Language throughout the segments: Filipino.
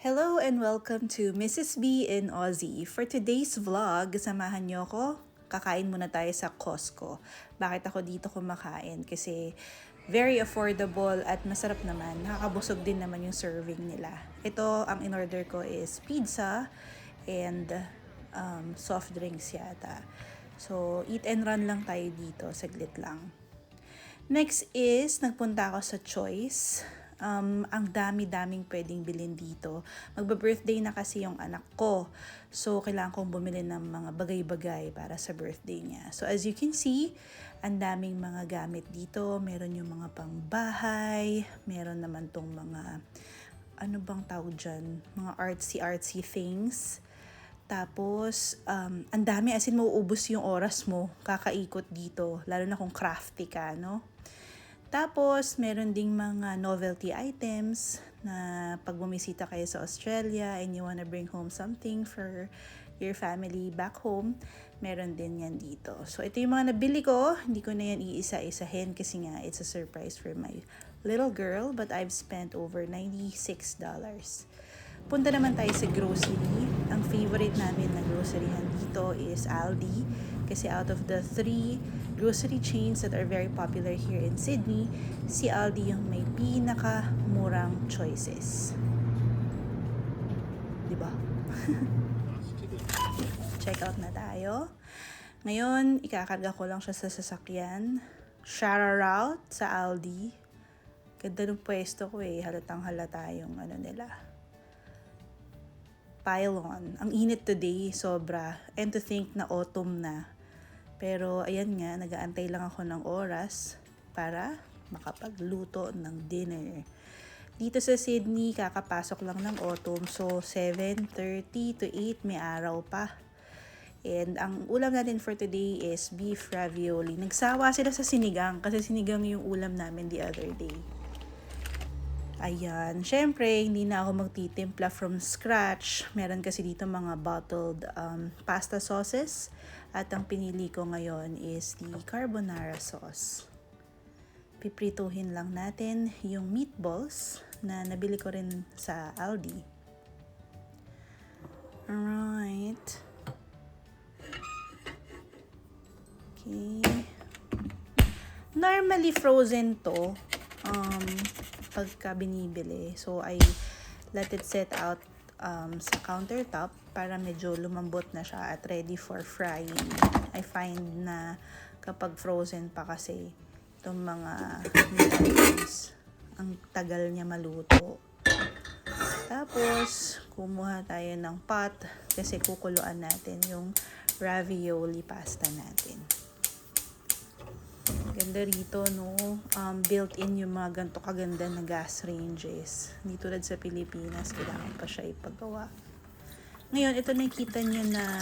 Hello and welcome to Mrs. B in Aussie. For today's vlog, samahan niyo ako. Kakain muna tayo sa Costco. Bakit ako dito kumakain? Kasi very affordable at masarap naman. Nakakabusog din naman yung serving nila. Ito, ang in-order ko is pizza and soft drinks yata. So, eat and run lang tayo dito. Saglit lang. Next is, nagpunta ako sa Choice. Ang dami-daming pwedeng bilhin dito. Magba-birthday na kasi yung anak ko. So, kailangan kong bumili ng mga bagay-bagay para sa birthday niya. So, as you can see, ang daming mga gamit dito. Meron yung mga pangbahay. Meron naman tong mga, ano bang tawag dyan? Mga artsy-artsy things. Tapos, ang dami, as in mauubos yung oras mo kakaikot dito. Lalo na kung crafty ka, no? Tapos, meron ding mga novelty items na pag bumisita kayo sa Australia and you wanna bring home something for your family back home, meron din yan dito. So, ito yung mga nabili ko. Hindi ko na yan iisa-isahin kasi nga it's a surprise for my little girl, but I've spent over $96. Punta naman tayo sa grocery. Ang favorite namin na groceryhan dito is Aldi. Kasi out of the 3 grocery chains that are very popular here in Sydney, si Aldi yung may pinaka-murang choices. Diba? Check out na tayo. Ngayon, ikakarga ko lang siya sa sasakyan. Shout out sa Aldi. Ganda ng pwesto ko eh. Halatang halata yung ano nila. Pylon. Ang init today, sobra. And to think na autumn na. Pero ayan nga, nag-aantay lang ako ng oras para makapagluto ng dinner. Dito sa Sydney, kakapasok lang ng autumn. So, 7:30 to 8 may araw pa. And ang ulam natin for today is beef ravioli. Nagsawa sila sa sinigang kasi sinigang yung ulam namin the other day. Ayan. Syempre, hindi na ako magtitimpla from scratch. Meron kasi dito mga bottled pasta sauces. At ang pinili ko ngayon is the carbonara sauce. Piprituhin lang natin yung meatballs na nabili ko rin sa Aldi. Alright. Okay. Normally frozen to. Pagka binibili. So, I let it set out sa countertop para medyo lumambot na siya at ready for frying. I find na kapag frozen pa kasi itong mga meat items, ang tagal niya maluto. Tapos, kumuha tayo ng pot kasi kukuluan natin yung ravioli pasta natin. Ganda rito, no? Built-in yung mga ganito kaganda na gas ranges. Hindi tulad sa Pilipinas, kailangan pa siya ipagawa. Ngayon, ito nakikita nyo na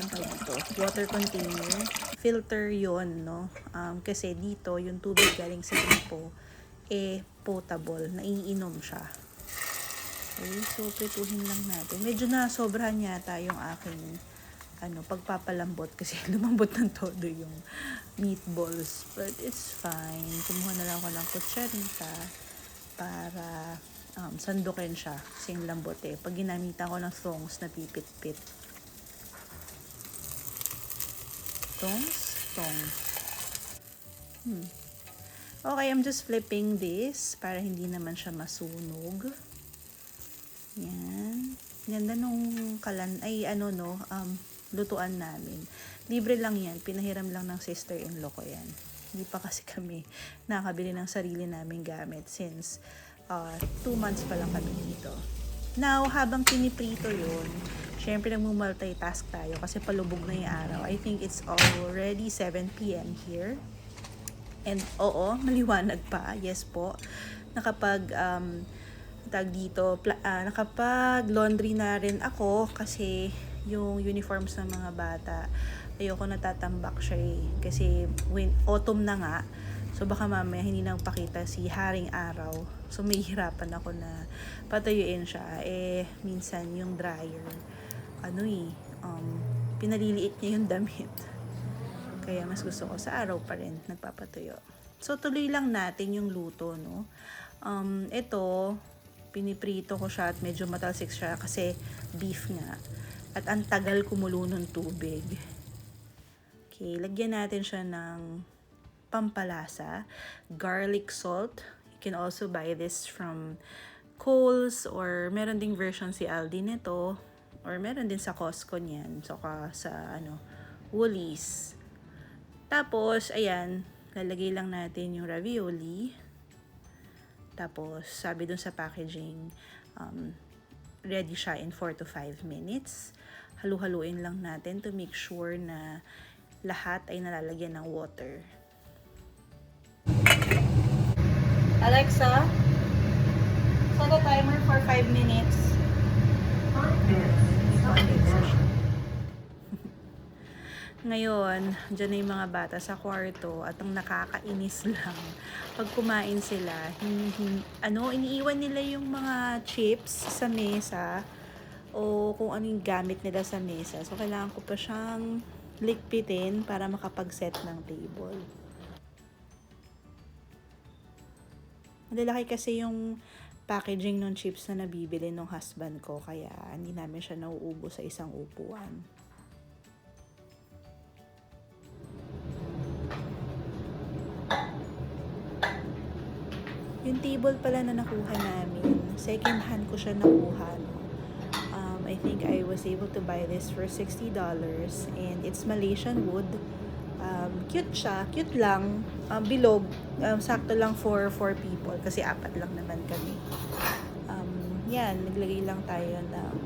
dito, water container. Filter yon, no? Kasi dito, yung tubig galing sa gripo, potable. Naiinom siya. Okay, so prituhin lang natin. Medyo na sobrahan yata yung aking pagpapalambot kasi lumambot ng todo yung meatballs. But it's fine. Kumuha na lang ako ng kutsarita para sandukin siya. Kasi yung lambot eh. Pag ginamitan ko ng thongs, napipit-pit. Thongs? Okay, I'm just flipping this para hindi naman siya masunog. Yan. Ganda nung lutuan namin. Libre lang yan. Pinahiram lang ng sister-in-law ko yan. Hindi pa kasi kami nakabili ng sarili naming gamit since 2 months pa lang kami dito. Now, habang piniprito yun, syempre nagmumultitask tayo kasi palubog na yung araw. I think it's already 7 p.m. here. And oo, maliwanag pa. Yes po. Nakapag nakapag-laundry na rin ako kasi yung uniforms ng mga bata, ayoko natatambak siya eh. Kasi autumn na nga, so baka mamaya hindi nang pakita si haring araw. So may hirapan ako na patayuin siya. Minsan yung dryer, pinaliliit niya yung damit. Kaya mas gusto ko sa araw pa rin nagpapatuyo. So tuloy lang natin yung luto, no? Ito, Piniprito ko siya at medyo matalsik siya kasi beef nga. At ang tagal kumulo ng tubig. Okay, lagyan natin siya ng pampalasa, garlic salt. You can also buy this from Kohl's or meron ding version si Aldi nito or meron din sa Costco niyan. So sa Woolies. Tapos ayan, lalagay lang natin yung ravioli. Tapos sabi dun sa packaging, ready siya in 4 to 5 minutes. Halu-haluin lang natin to make sure na lahat ay nalalagyan ng water. Alexa, set a timer for 5 minutes. 5 minutes. Ngayon, dyan na yung mga bata sa kwarto at ang nakakainis lang, pag kumain sila, iniiwan nila yung mga chips sa mesa o kung ano yung gamit nila sa mesa. So, kailangan ko pa siyang likpitin para makapag-set ng table. Malalaki kasi yung packaging ng chips na nabibili ng husband ko, kaya hindi namin siya nauubos sa isang upuan. Yung table pala na nakuha namin, second hand ko siya nakuha. I think I was able to buy this for $60 and it's Malaysian wood. Cute siya, cute lang, bilog, sakto lang for 4 people kasi 4 lang naman kami. Yan, naglagay lang tayo ng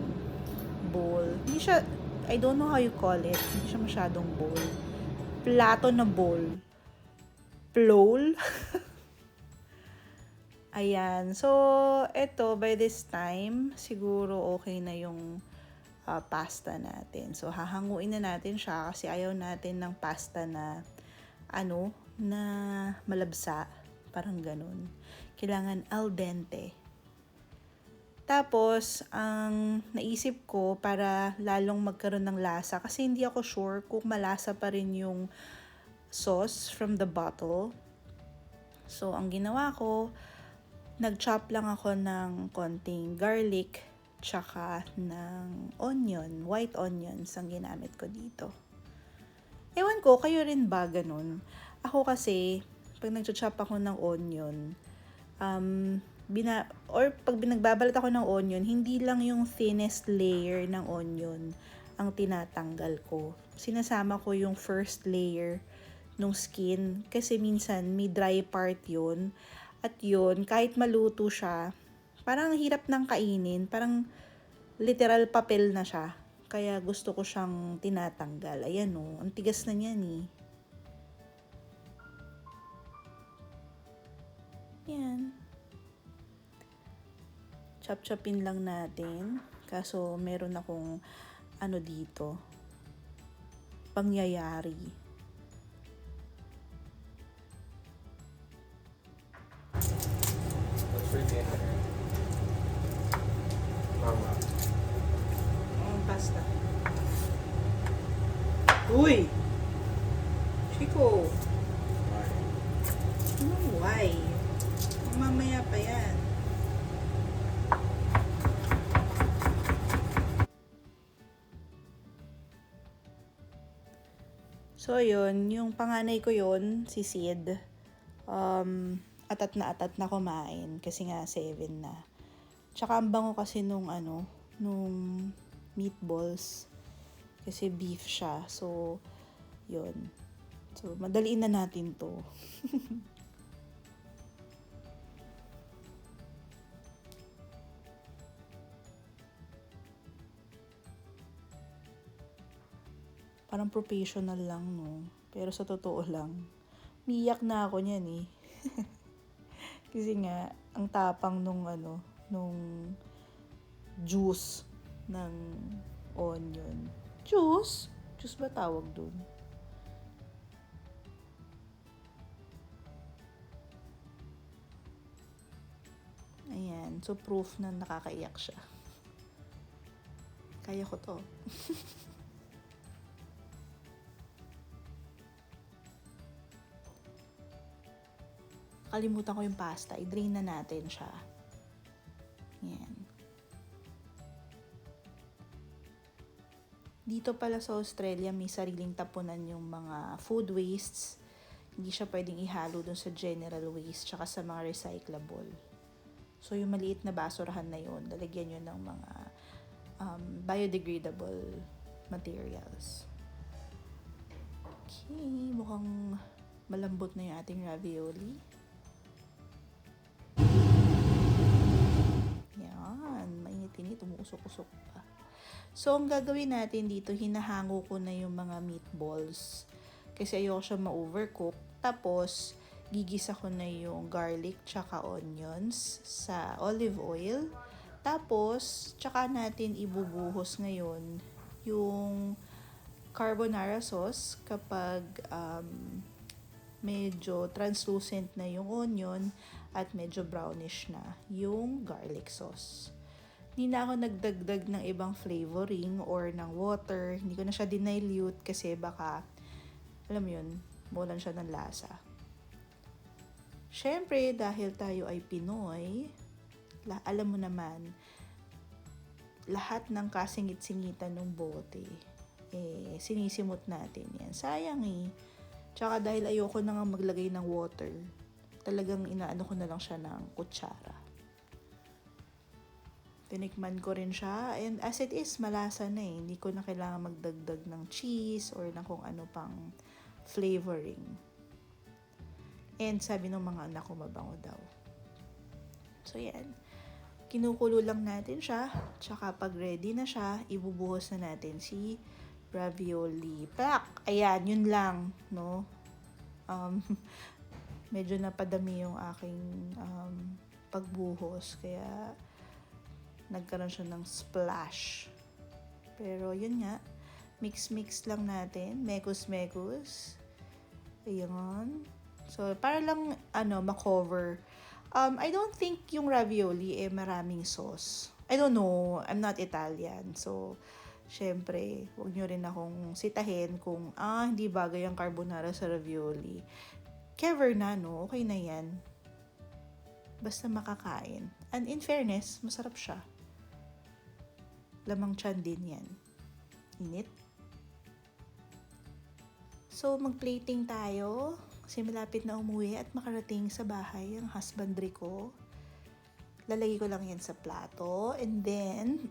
bowl. Hindi siya, I don't know how you call it, hindi siya masyadong bowl. Plato na bowl. Plol? Ayan. So, eto, by this time, siguro okay na yung pasta natin. So, hahanguin na natin siya kasi ayaw natin ng pasta na, na malabsa. Parang ganun. Kailangan al dente. Tapos, ang naisip ko para lalong magkaroon ng lasa, kasi hindi ako sure kung malasa pa rin yung sauce from the bottle. So, ang ginawa ko, nag-chop lang ako ng konting garlic tsaka ng onion, white onions ang ginamit ko dito. Ewan ko, kayo rin ba ganun? Ako kasi, pag nag-chop ako ng onion, pag binagbabalat ako ng onion, hindi lang yung thinnest layer ng onion ang tinatanggal ko. Sinasama ko yung first layer ng skin kasi minsan may dry part yun. At yun, kahit maluto siya, parang hirap nang kainin. Parang literal papel na siya. Kaya gusto ko siyang tinatanggal. Ayan o, ang tigas na niyan eh. Yan. Chop-chopin lang natin. Kaso meron akong dito, pangyayari. Mama. Pasta. Uy! Chico! No, why? Mamaya pa yan. So, yun. Yung panganay ko yun, si Sid. Atat na kumain. Kasi nga, 7 na. Tsaka ang bango kasi nung meatballs. Kasi beef siya. So, yun. So, madaliin na natin to. Parang professional lang, no? Pero sa totoo lang, miyak na ako niyan eh. Kasi nga, ang tapang nung juice ng onion. Juice? Juice ba tawag dun? Ayan. So, proof na nakakaiyak siya. Kaya ko to. Kalimutan ko yung pasta. I-drain na natin siya. Yan. Dito pala sa Australia, may sariling tapunan yung mga food wastes. Hindi siya pwedeng ihalo dun sa general waste tsaka sa mga recyclable. So, yung maliit na basurahan na yun, lalagyan yun ng mga biodegradable materials. Okay, mukhang malambot na yung ating ravioli. Yan, mainit-init, umuusok-usok pa. So, ang gagawin natin dito, hinahango ko na yung mga meatballs. Kasi ayoko siya ma-overcook. Tapos, gigisa ko na yung garlic tsaka onions sa olive oil. Tapos, tsaka natin ibubuhos ngayon yung carbonara sauce kapag medyo translucent na yung onion at medyo brownish na yung garlic sauce. Hindi na ako nagdagdag ng ibang flavoring or ng water. Hindi ko na siya dinilute kasi baka, alam yun, mawalan siya ng lasa. Siyempre, dahil tayo ay Pinoy, alam mo naman, lahat ng kasingit-singitan ng bote, sinisimot natin yan. Sayang eh. Tsaka dahil ayoko na nga maglagay ng water, talagang inaano ko na lang siya ng kutsara. Tinikman ko rin siya, and as it is, malasa na eh. Hindi ko na kailangan magdagdag ng cheese or ng kung ano pang flavoring. And sabi ng mga anak ko, mabango daw. So yan, kinukulo lang natin siya, tsaka pag ready na siya, ibubuhos na natin si ravioli. Pak! Ayan, yun lang, no? Medyo napadami yung aking pagbuhos, kaya nagkaroon siya ng splash. Pero yun nga, mix-mix lang natin, mekos-mekos. Ayan. So, para lang, makover. I don't think yung ravioli maraming sauce. I don't know, I'm not Italian. So, syempre, huwag nyo rin akong sitahin kung, hindi bagay ang carbonara sa ravioli. Kever na, no? Okay na yan. Basta makakain. And in fairness, masarap siya. Lamang tiyan din yan. Init. So, mag-plating tayo. Kasi malapit na umuwi at makarating sa bahay ang husbandry ko. Lalagay ko lang yan sa plato. And then,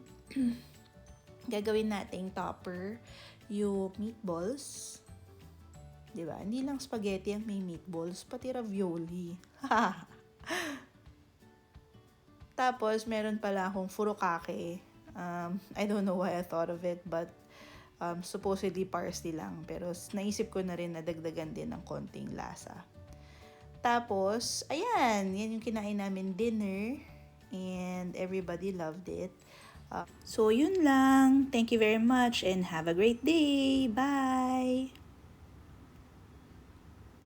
gagawin nating topper yung meatballs. Diba? Hindi lang spaghetti ang may meatballs, pati ravioli. Tapos, meron pala akong furikake. I don't know why I thought of it, but supposedly parsley lang. Pero naisip ko na rin na dagdagan din ng konting lasa. Tapos, ayan, yan yung kinain namin dinner. And everybody loved it. So, yun lang. Thank you very much and have a great day. Bye!